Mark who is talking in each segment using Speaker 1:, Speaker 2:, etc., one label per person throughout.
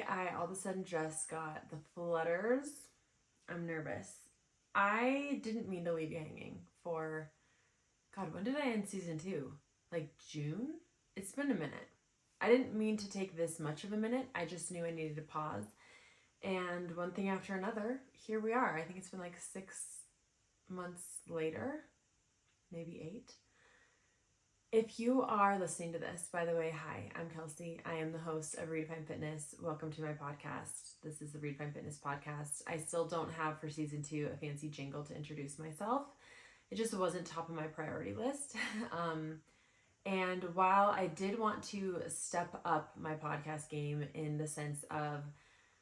Speaker 1: I all of a sudden just got the flutters. I'm nervous. I didn't mean to leave you hanging for, God, when did I end season 2? Like June? It's been a minute. I didn't mean to take this much of a minute. I just knew I needed to pause. And one thing after another, here we are. I think it's been like 6 months later, maybe 8. If you are listening to this, by the way, hi, I'm Kelsey. I am the host of Redefine Fitness. Welcome to my podcast. This is the Redefine Fitness podcast. I still don't have for season 2 a fancy jingle to introduce myself. It just wasn't top of my priority list. And while I did want to step up my podcast game in the sense of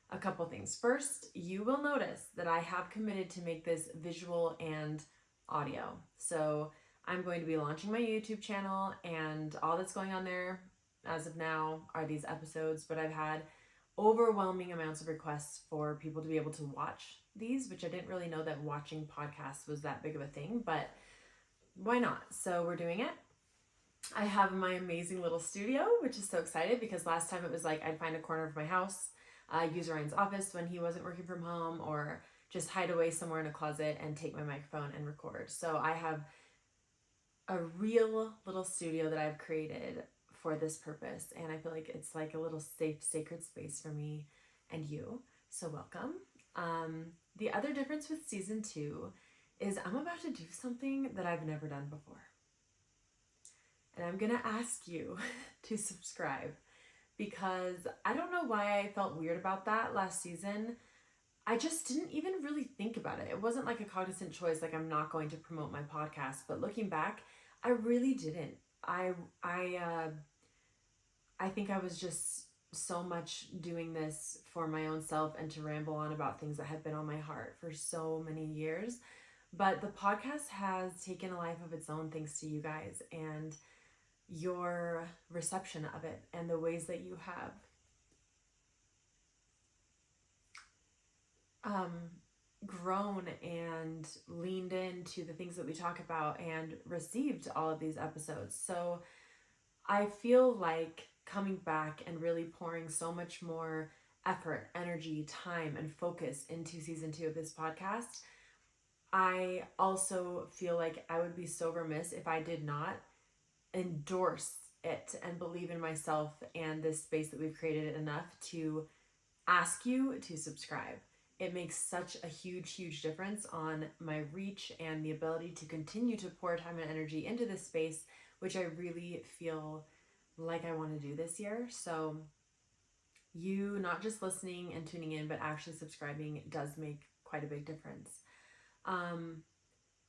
Speaker 1: a couple things. First, you will notice that I have committed to make this visual and audio. So I'm going to be launching my YouTube channel, and all that's going on there as of now are these episodes, but I've had overwhelming amounts of requests for people to be able to watch these, which I didn't really know that watching podcasts was that big of a thing, but why not? So we're doing it. I have my amazing little studio, which is so excited because last time it was like I'd find a corner of my house, use Ryan's office when he wasn't working from home, or just hide away somewhere in a closet and take my microphone and record. So I have a real little studio that I've created for this purpose, and I feel like it's like a little safe, sacred space for me and you. So welcome. The other difference with season 2 is I'm about to do something that I've never done before. And I'm gonna ask you to subscribe because I don't know why I felt weird about that last season. I just didn't even really think about it. It wasn't like a cognizant choice, like I'm not going to promote my podcast, but looking back, I really didn't. I think I was just so much doing this for my own self and to ramble on about things that had been on my heart for so many years. But the podcast has taken a life of its own thanks to you guys and your reception of it and the ways that you have grown and leaned into the things that we talk about and received all of these episodes. So I feel like coming back and really pouring so much more effort, energy, time, and focus into season 2 of this podcast, I also feel like I would be so remiss if I did not endorse it and believe in myself and this space that we've created enough to ask you to subscribe. It makes such a huge difference on my reach and the ability to continue to pour time and energy into this space, which I really feel like I want to do this year. So you not just listening and tuning in, but actually subscribing does make quite a big difference.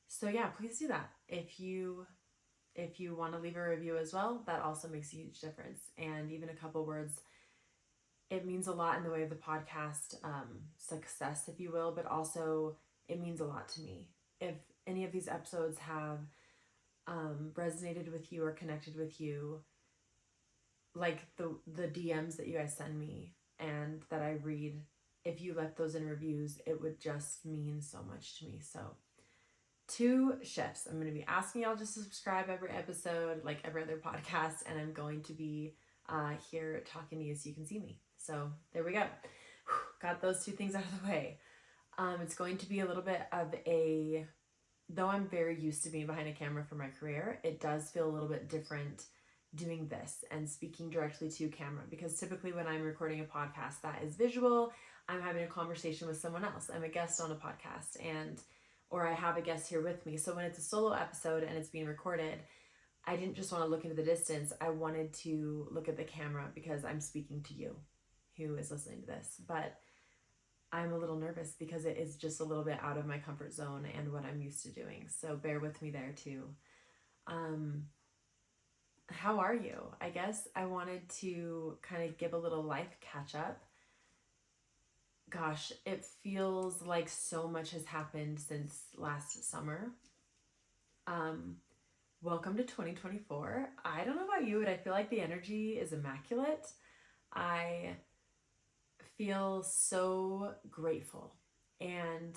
Speaker 1: So yeah, please do that. If you want to leave a review as well, that also makes a huge difference. And even a couple words, it means a lot in the way of the podcast success, if you will, but also it means a lot to me. If any of these episodes have resonated with you or connected with you, like the DMs that you guys send me and that I read, if you left those in reviews, it would just mean so much to me. So 2 shifts. I'm going to be asking y'all just to subscribe every episode, like every other podcast, and I'm going to be here talking to you so you can see me. So there we go. Got those 2 things out of the way. It's going to be a little bit of though I'm very used to being behind a camera for my career, it does feel a little bit different doing this and speaking directly to camera, because typically when I'm recording a podcast that is visual, I'm having a conversation with someone else. I'm a guest on a podcast or I have a guest here with me. So when it's a solo episode and it's being recorded, I didn't just want to look into the distance. I wanted to look at the camera because I'm speaking to you who is listening to this. But I'm a little nervous because it is just a little bit out of my comfort zone and what I'm used to doing. So bear with me there too. How are you? I guess I wanted to kind of give a little life catch up. Gosh, it feels like so much has happened since last summer. Welcome to 2024. I don't know about you, but I feel like the energy is immaculate. I feel so grateful. And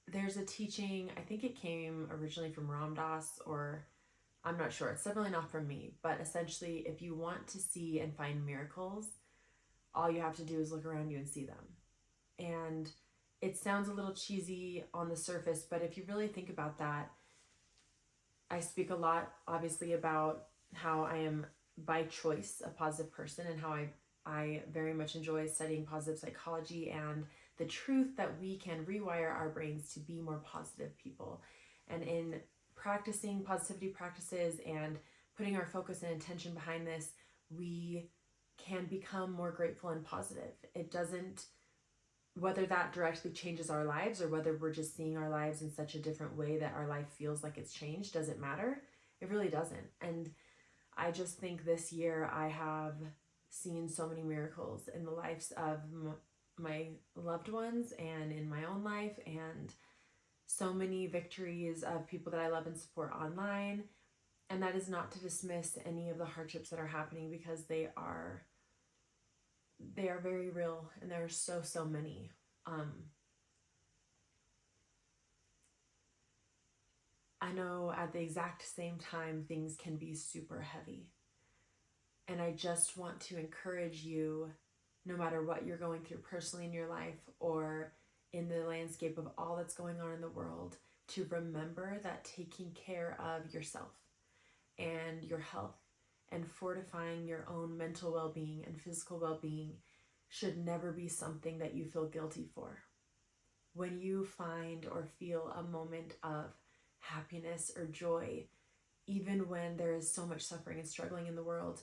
Speaker 1: there's a teaching, I think it came originally from Ram Dass, or I'm not sure. It's definitely not from me. But essentially, if you want to see and find miracles, all you have to do is look around you and see them. And it sounds a little cheesy on the surface, but if you really think about that, I speak a lot, obviously, about how I am by choice a positive person, and how I very much enjoy studying positive psychology and the truth that we can rewire our brains to be more positive people. And in practicing positivity practices and putting our focus and intention behind this, we can become more grateful and positive. It doesn't, whether that directly changes our lives or whether we're just seeing our lives in such a different way that our life feels like it's changed, doesn't matter. It really doesn't. And I just think this year I have seen so many miracles in the lives of my loved ones and in my own life, and so many victories of people that I love and support online. And that is not to dismiss any of the hardships that are happening, because they are very real, and there are so many. I know at the exact same time things can be super heavy. And I just want to encourage you, no matter what you're going through personally in your life or in the landscape of all that's going on in the world, to remember that taking care of yourself and your health and fortifying your own mental well-being and physical well-being should never be something that you feel guilty for. When you find or feel a moment of happiness or joy, even when there is so much suffering and struggling in the world,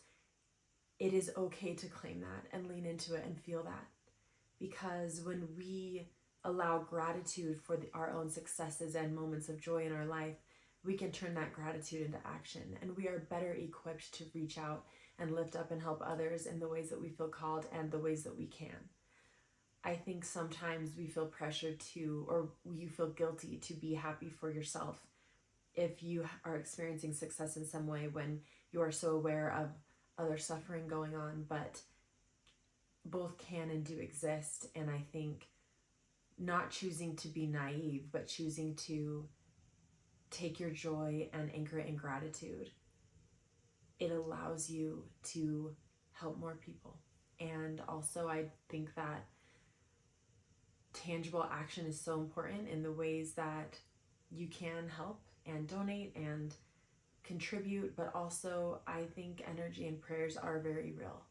Speaker 1: it is okay to claim that and lean into it and feel that. Because when we allow gratitude for our own successes and moments of joy in our life, we can turn that gratitude into action, and we are better equipped to reach out and lift up and help others in the ways that we feel called and the ways that we can. I think sometimes we feel pressured to, or you feel guilty to be happy for yourself if you are experiencing success in some way, when you are so aware of other suffering going on. But both can and do exist, and I think not choosing to be naive, but choosing to take your joy and anchor it in gratitude, it allows you to help more people. And also, I think that tangible action is so important in the ways that you can help and donate and contribute, but also I think energy and prayers are very real.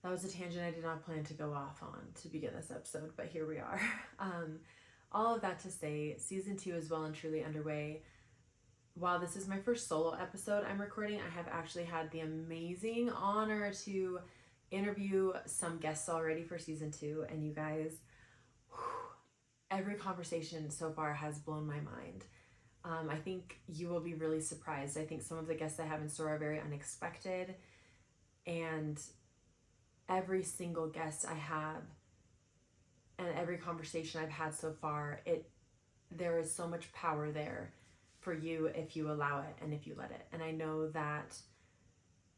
Speaker 1: That was a tangent I did not plan to go off on to begin this episode, but here we are. All of that to say, season 2 is well and truly underway. While this is my first solo episode I'm recording, I have actually had the amazing honor to interview some guests already for season 2, and you guys, every conversation so far has blown my mind. I think you will be really surprised. I think some of the guests I have in store are very unexpected, and every single guest I have and every conversation I've had so far, there is so much power there for you if you allow it and if you let it. And I know that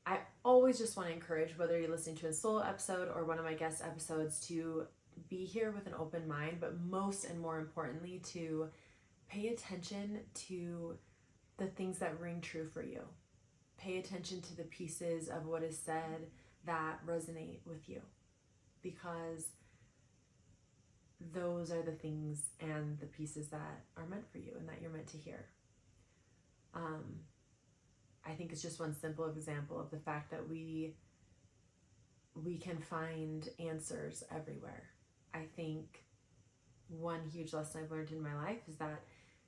Speaker 1: I always just want to encourage, whether you're listening to a solo episode or one of my guest episodes, to be here with an open mind, but most and more importantly, to pay attention to the things that ring true for you. Pay attention to the pieces of what is said that resonate with you, because those are the things and the pieces that are meant for you and that you're meant to hear. I think it's just one simple example of the fact that we can find answers everywhere. I think one huge lesson I've learned in my life is that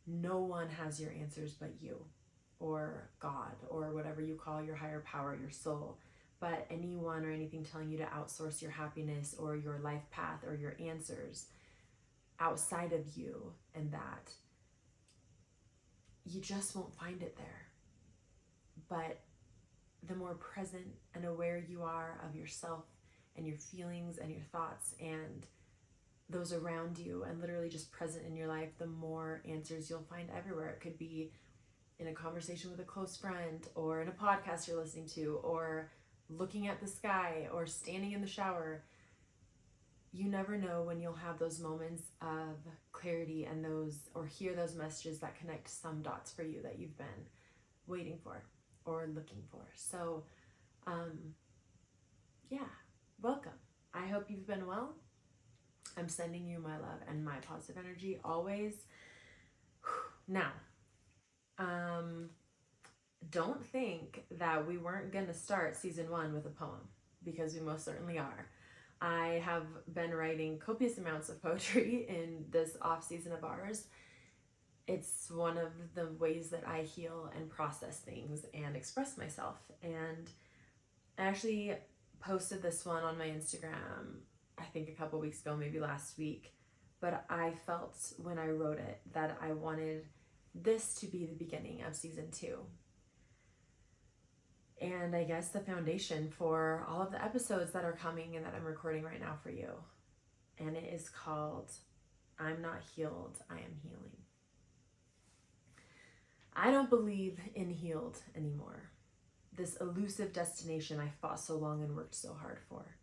Speaker 1: no one has your answers but you, or God, or whatever you call your higher power, your soul. But anyone or anything telling you to outsource your happiness or your life path or your answers outside of you, and that you just won't find it there. But the more present and aware you are of yourself and your feelings and your thoughts and those around you, and literally just present in your life, the more answers you'll find everywhere. It could be in a conversation with a close friend, or in a podcast you're listening to, or looking at the sky, or standing in the shower. You never know when you'll have those moments of clarity and or hear those messages that connect some dots for you that you've been waiting for or looking for. So Yeah, welcome. I hope you've been well. I'm sending you my love and my positive energy always. Now, don't think that we weren't going to start season 1 with a poem, because we most certainly are. I have been writing copious amounts of poetry in this off season of ours. It's one of the ways that I heal and process things and express myself. And I actually posted this one on my Instagram, I think a couple weeks ago, maybe last week. But I felt when I wrote it that I wanted this to be the beginning of season 2. And I guess the foundation for all of the episodes that are coming and that I'm recording right now for you. And it is called I'm Not Healed, I Am Healing. I don't believe in healed anymore. This elusive destination I fought so long and worked so hard for.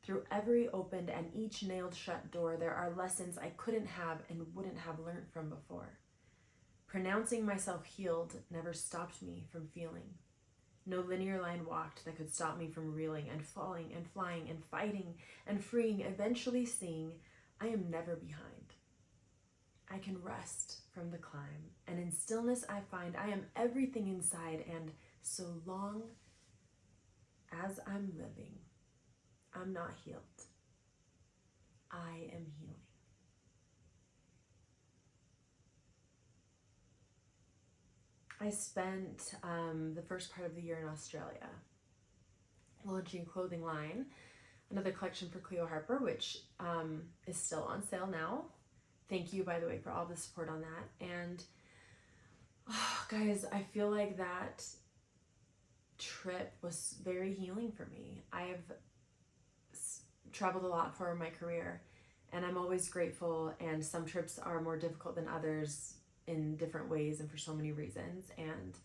Speaker 1: Through every opened and each nailed shut door, there are lessons I couldn't have and wouldn't have learned from before. Pronouncing myself healed never stopped me from feeling. No linear line walked that could stop me from reeling and falling and flying and fighting and freeing, eventually seeing I am never behind. I can rest from the climb, and in stillness I find I am everything inside, and so long as I'm living, I'm not healed. I am healing. I spent the first part of the year in Australia launching a clothing line, another collection for Cleo Harper, which is still on sale now. Thank you, by the way, for all the support on that. And guys, I feel like that trip was very healing for me. I've traveled a lot for my career, and I'm always grateful, and some trips are more difficult than others in different ways and for so many reasons. And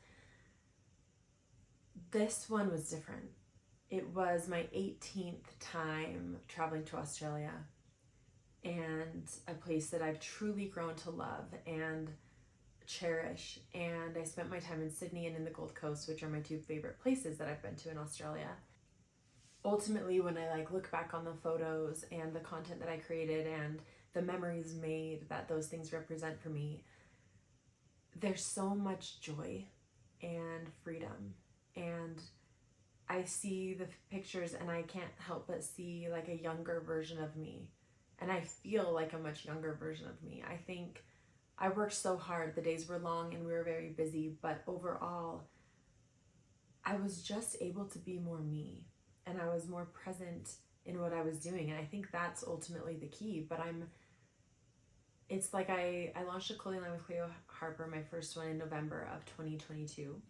Speaker 1: this one was different. It was my 18th time traveling to Australia, and a place that I've truly grown to love and cherish. And I spent my time in Sydney and in the Gold Coast, which are my 2 favorite places that I've been to in Australia. Ultimately, when I look back on the photos and the content that I created and the memories made that those things represent for me, there's so much joy and freedom. And I see the pictures and I can't help but see like a younger version of me. And I feel like a much younger version of me. I think I worked so hard. The days were long and we were very busy, but overall, I was just able to be more me, and I was more present in what I was doing. And I think that's ultimately the key. But it's like I launched a clothing line with Cleo Harper, my first one, in November of 2022.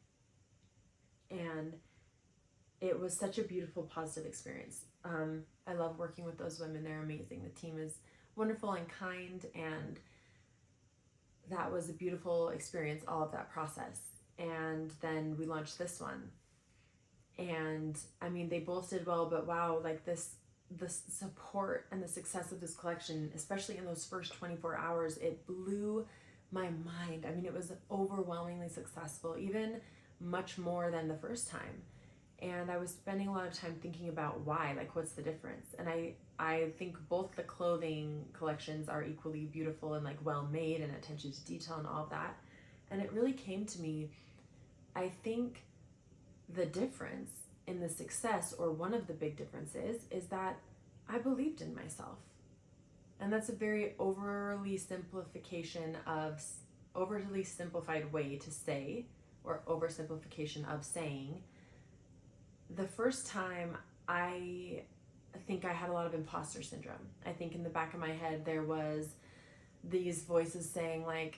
Speaker 1: And it was such a beautiful, positive experience. I love working with those women. They're amazing. The team is wonderful and kind, and that was a beautiful experience, all of that process. And then we launched this one. And I mean, they both did well, but wow, like the support and the success of this collection, especially in those first 24 hours, it blew my mind. I mean, it was overwhelmingly successful, even much more than the first time. And I was spending a lot of time thinking about why, like what's the difference? And I think both the clothing collections are equally beautiful and like well made and attention to detail and all of that. And it really came to me, I think the difference in the success, or one of the big differences, is that I believed in myself. And that's a very overly simplified way to say, or oversimplification of saying. The first time, I think I had a lot of imposter syndrome. I think in the back of my head there was these voices saying like,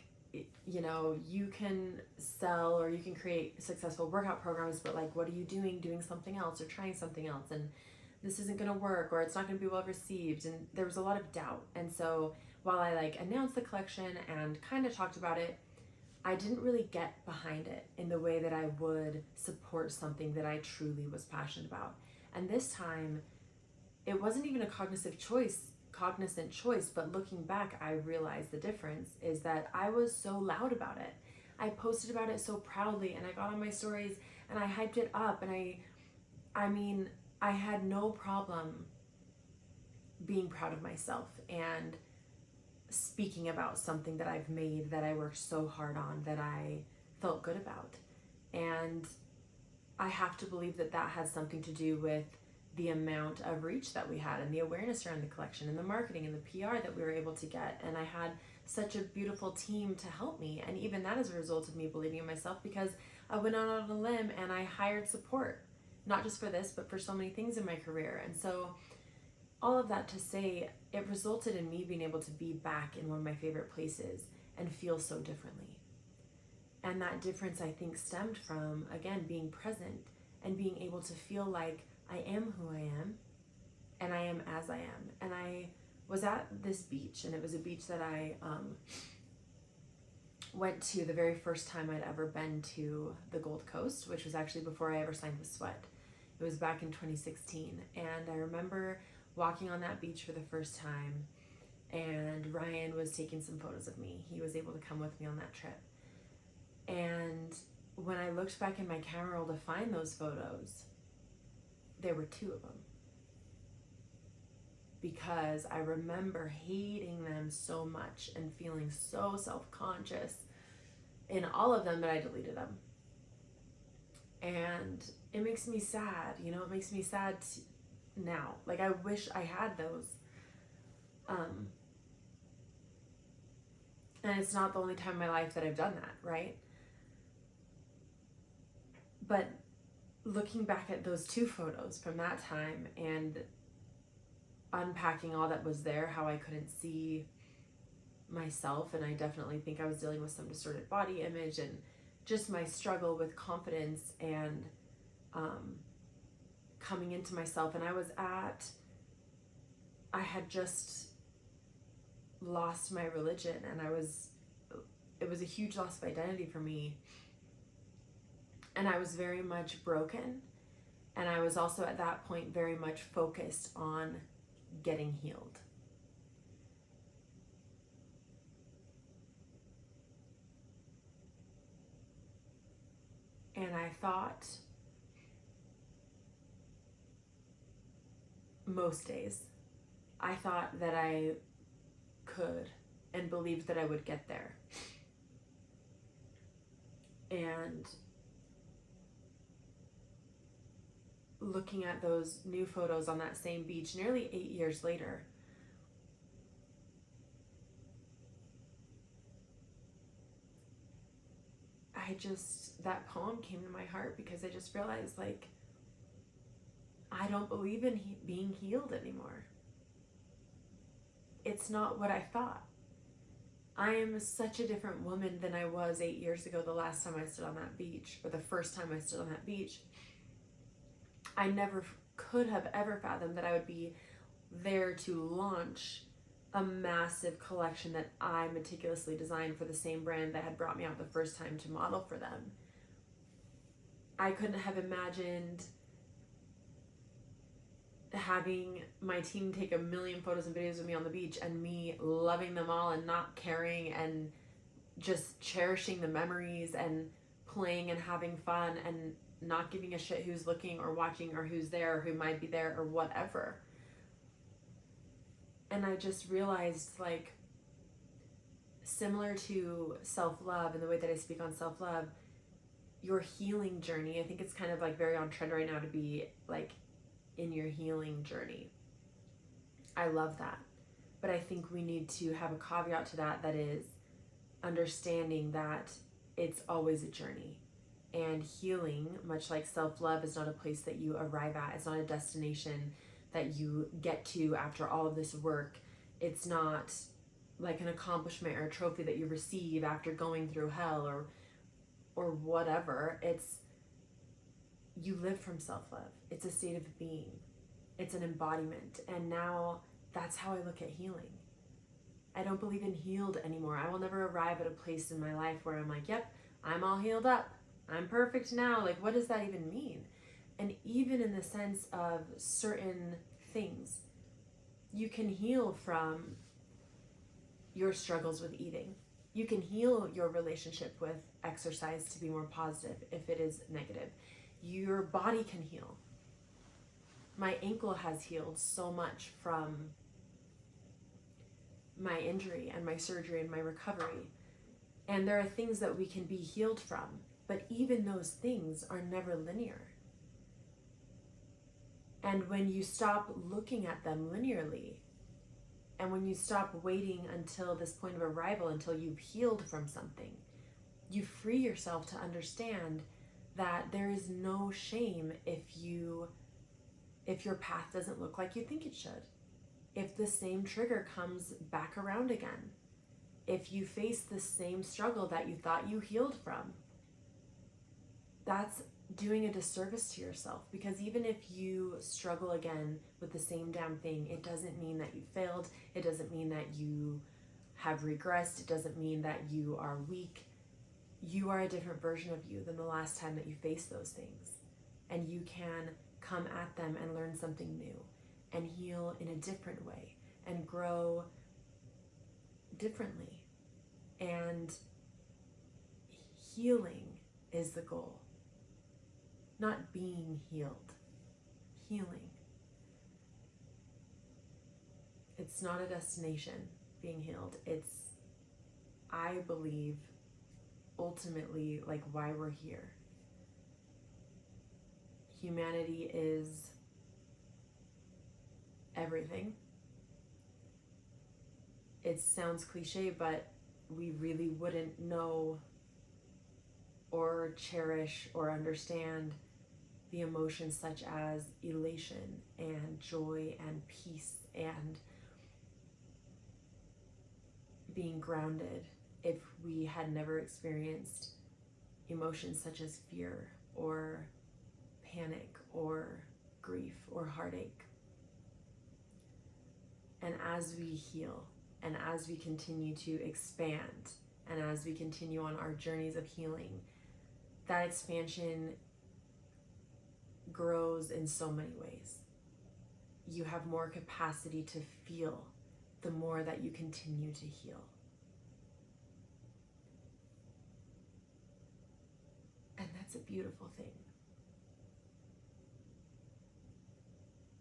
Speaker 1: you know, you can sell or you can create successful workout programs, but like, what are you doing something else or trying something else, and this isn't going to work, or it's not going to be well received. And there was a lot of doubt. And so while I like announced the collection and kind of talked about it, I didn't really get behind it in the way that I would support something that I truly was passionate about. And this time, it wasn't even a cognizant choice, but looking back, I realized the difference is that I was so loud about it. I posted about it so proudly, and I got on my stories and I hyped it up, and I I mean, I had no problem being proud of myself and speaking about something that I've made, that I worked so hard on, that I felt good about. And I have to believe that that has something to do with the amount of reach that we had and the awareness around the collection and the marketing and the PR that we were able to get. And I had such a beautiful team to help me. And even that is a result of me believing in myself, because I went out on a limb and I hired support, not just for this, but for so many things in my career. And so all of that to say, it resulted in me being able to be back in one of my favorite places and feel so differently. And that difference, I think, stemmed from, again, being present and being able to feel like I am who I am and I am as I am. And I was at this beach, and it was a beach that I went to the very first time I'd ever been to the Gold Coast, which was actually before I ever signed with Sweat. It was back in 2016. And I remember walking on that beach for the first time, and Ryan was taking some photos of me. He was able to come with me on that trip. And when I looked back in my camera roll to find those photos, there were 2 of them. Because I remember hating them so much and feeling so self-conscious in all of them that I deleted them. And it makes me sad, you know, it makes me sad now. Like, I wish I had those. And it's not the only time in my life that I've done that, right? But looking back at those 2 photos from that time and unpacking all that was there, how I couldn't see myself, and I definitely think I was dealing with some distorted body image and just my struggle with confidence and coming into myself. And I had just lost my religion, and it was a huge loss of identity for me. And I was very much broken. And I was also at that point very much focused on getting healed. And I thought most days, I thought that I could and believed that I would get there. And looking at those new photos on that same beach nearly 8 years later, that poem came to my heart, because I just realized, like, I don't believe in being healed anymore. It's not what I thought. I am such a different woman than I was 8 years ago, the last time I stood on that beach, or the first time I stood on that beach. I never could have ever fathomed that I would be there to launch a massive collection that I meticulously designed for the same brand that had brought me out the first time to model for them. I couldn't have imagined having my team take 1 million photos and videos of me on the beach, and me loving them all and not caring and just cherishing the memories and playing and having fun and not giving a shit who's looking or watching or who's there or who might be there or whatever. And I just realized, like, similar to self-love and the way that I speak on self-love, your healing journey, I think it's kind of like very on trend right now to be like in your healing journey. I love that. But I think we need to have a caveat to that, that is understanding that it's always a journey. And healing, much like self-love, is not a place that you arrive at. It's not a destination that you get to after all of this work. It's not like an accomplishment or a trophy that you receive after going through hell or whatever. It's, you live from self-love. It's a state of being. It's an embodiment. And now that's how I look at healing. I don't believe in healed anymore. I will never arrive at a place in my life where I'm like, yep, I'm all healed up. I'm perfect now. Like, what does that even mean? And even in the sense of certain things, you can heal from your struggles with eating. You can heal your relationship with exercise to be more positive if it is negative. Your body can heal. My ankle has healed so much from my injury and my surgery and my recovery. And there are things that we can be healed from, but even those things are never linear. And when you stop looking at them linearly, and when you stop waiting until this point of arrival, until you've healed from something, you free yourself to understand that there is no shame if your path doesn't look like you think it should. If the same trigger comes back around again, if you face the same struggle that you thought you healed from, that's doing a disservice to yourself. Because even if you struggle again with the same damn thing, it doesn't mean that you failed. It doesn't mean that you have regressed. It doesn't mean that you are weak. You are a different version of you than the last time that you faced those things. And you can come at them and learn something new and heal in a different way and grow differently. And healing is the goal. Not being healed. Healing. It's not a destination, being healed. It's, I believe, ultimately like why we're here. Humanity is everything. It sounds cliche, but we really wouldn't know or cherish or understand the emotions such as elation and joy and peace and being grounded if we had never experienced emotions such as fear or panic or grief or heartache. And as we heal and as we continue to expand and as we continue on our journeys of healing, that expansion grows in so many ways. You have more capacity to feel the more that you continue to heal. And that's a beautiful thing.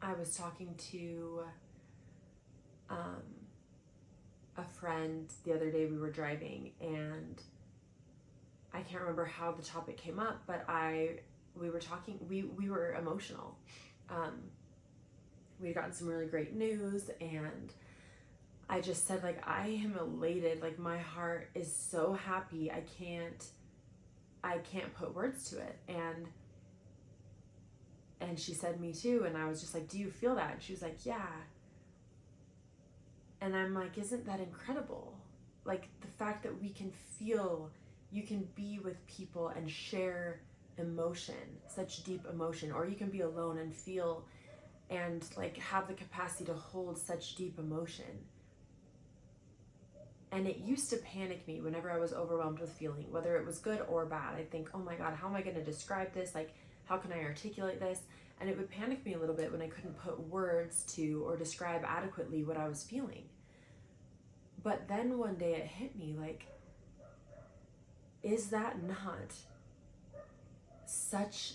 Speaker 1: I was talking to a friend the other day. We were driving, and I can't remember how the topic came up, but we were talking, we were emotional. We'd gotten some really great news, and I just said, like, I am elated. Like, my heart is so happy. I can't put words to it. And she said, me too. And I was just like, do you feel that? And she was like, yeah. And I'm like, isn't that incredible? Like, the fact that we can feel, you can be with people and share emotion, such deep emotion, or you can be alone and feel and like have the capacity to hold such deep emotion. And it used to panic me whenever I was overwhelmed with feeling, whether it was good or bad. I think, oh my God, how am I going to describe this? Like, how can I articulate this? And it would panic me a little bit when I couldn't put words to or describe adequately what I was feeling. But then one day it hit me, like, is that not such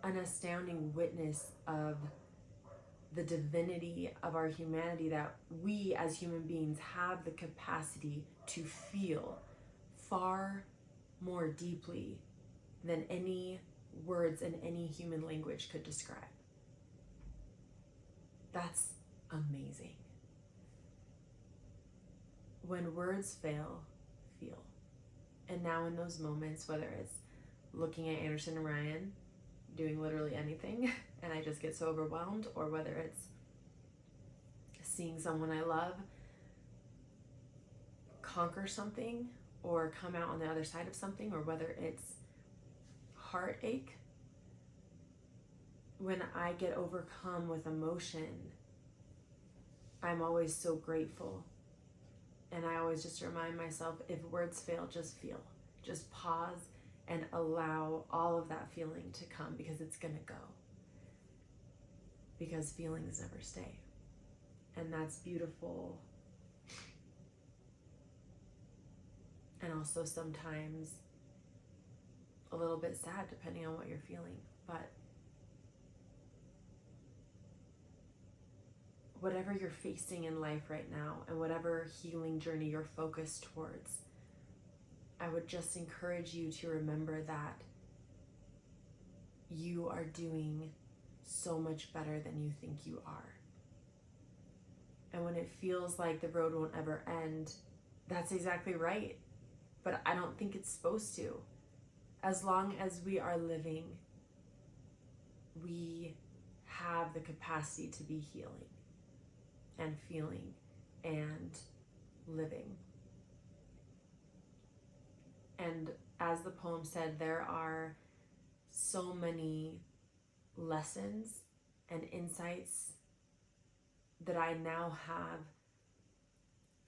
Speaker 1: an astounding witness of the divinity of our humanity, that we as human beings have the capacity to feel far more deeply than any words in any human language could describe? That's amazing. When words fail, feel. And now in those moments, whether it's looking at Anderson and Ryan doing literally anything and I just get so overwhelmed, or whether it's seeing someone I love conquer something or come out on the other side of something, or whether it's heartache, when I get overcome with emotion, I'm always so grateful. And I always just remind myself, if words fail, just feel. Just pause and allow all of that feeling to come, because it's gonna go. Because feelings never stay. And that's beautiful. And also sometimes a little bit sad, depending on what you're feeling. But whatever you're facing in life right now and whatever healing journey you're focused towards, I would just encourage you to remember that you are doing so much better than you think you are. And when it feels like the road won't ever end, that's exactly right. But I don't think it's supposed to. As long as we are living, we have the capacity to be healing and feeling and living. And as the poem said, there are so many lessons and insights that I now have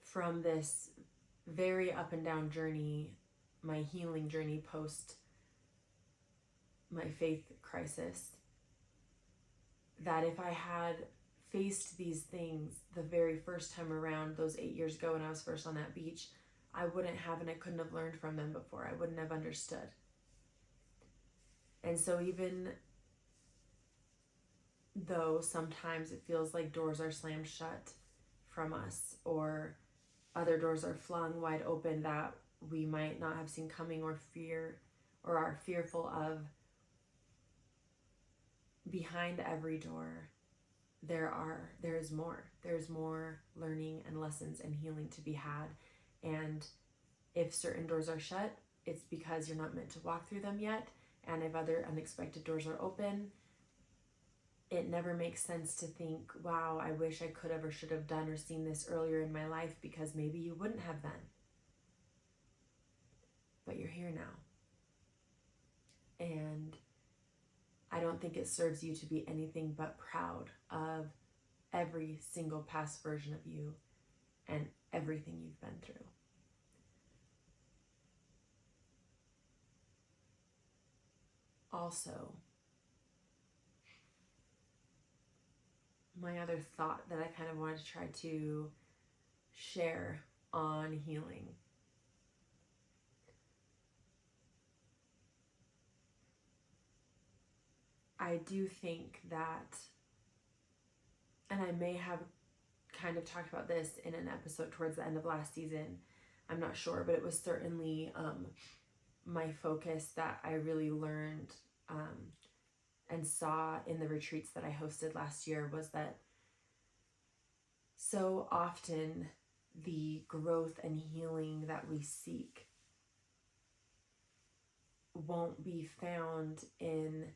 Speaker 1: from this very up and down journey, my healing journey post my faith crisis, that if I had faced these things the very first time around, those 8 years ago when I was first on that beach, I wouldn't have and I couldn't have learned from them before. I wouldn't have understood. And so even though sometimes it feels like doors are slammed shut from us, or other doors are flung wide open that we might not have seen coming or are fearful of, behind every door there is more. There's more learning and lessons and healing to be had. And if certain doors are shut, it's because you're not meant to walk through them yet. And if other unexpected doors are open, it never makes sense to think, wow, I wish I could have or should have done or seen this earlier in my life, because maybe you wouldn't have then. But you're here now. And I don't think it serves you to be anything but proud of every single past version of you and everything you've been through. Also, my other thought that I kind of wanted to try to share on healing. I do think that, and I may have kind of talked about this in an episode towards the end of last season, I'm not sure, but it was certainly my focus that I really learned and saw in the retreats that I hosted last year, was that so often the growth and healing that we seek won't be found in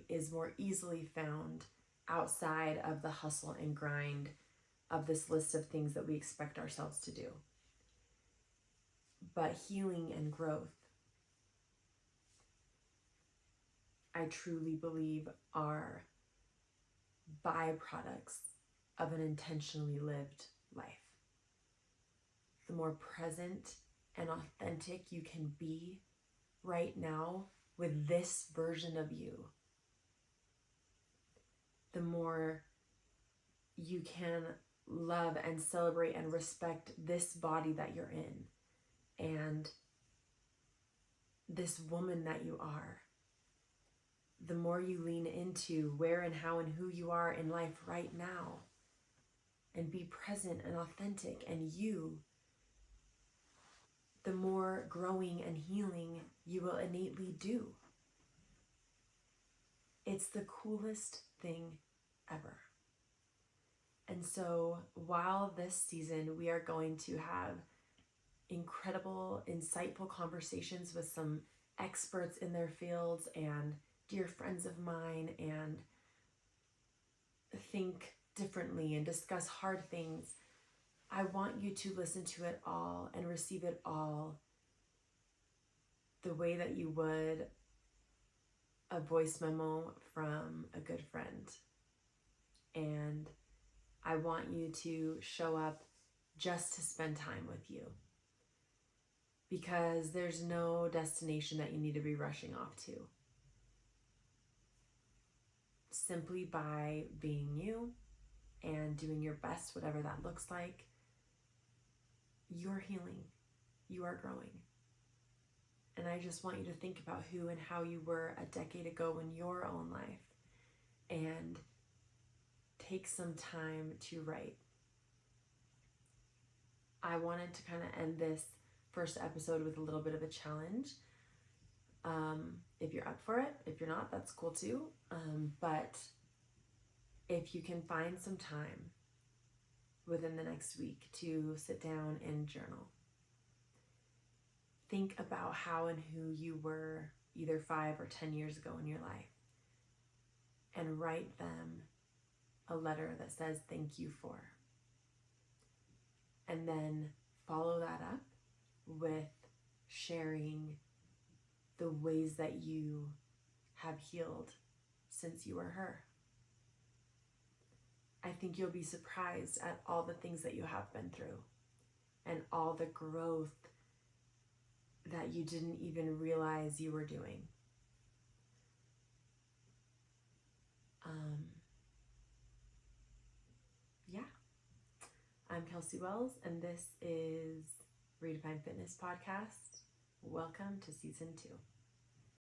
Speaker 1: is more easily found outside of the hustle and grind of this list of things that we expect ourselves to do. But healing and growth, I truly believe, are byproducts of an intentionally lived life. The more present and authentic you can be right now with this version of you, the more you can love and celebrate and respect this body that you're in and this woman that you are. The more you lean into where and how and who you are in life right now and be present and authentic and you, the more growing and healing you will innately do. It's the coolest thing ever. And so while this season we are going to have incredible, insightful conversations with some experts in their fields and dear friends of mine, and think differently and discuss hard things, I want you to listen to it all and receive it all the way that you would a voice memo from a good friend. And I want you to show up just to spend time with you, because there's no destination that you need to be rushing off to. Simply by being you and doing your best, whatever that looks like, you're healing, you are growing. And I just want you to think about who and how you were a decade ago in your own life and take some time to write. I wanted to kind of end this first episode with a little bit of a challenge. If you're up for it, if you're not, that's cool too. But if you can find some time within the next week to sit down and journal, think about how and who you were either 5 or 10 years ago in your life, and write them a letter that says thank you for. And then follow that up with sharing the ways that you have healed since you were her. I think you'll be surprised at all the things that you have been through and all the growth that you didn't even realize you were doing. Yeah. I'm Kelsey Wells, and this is Redefine Fitness Podcast. Welcome to Season 2.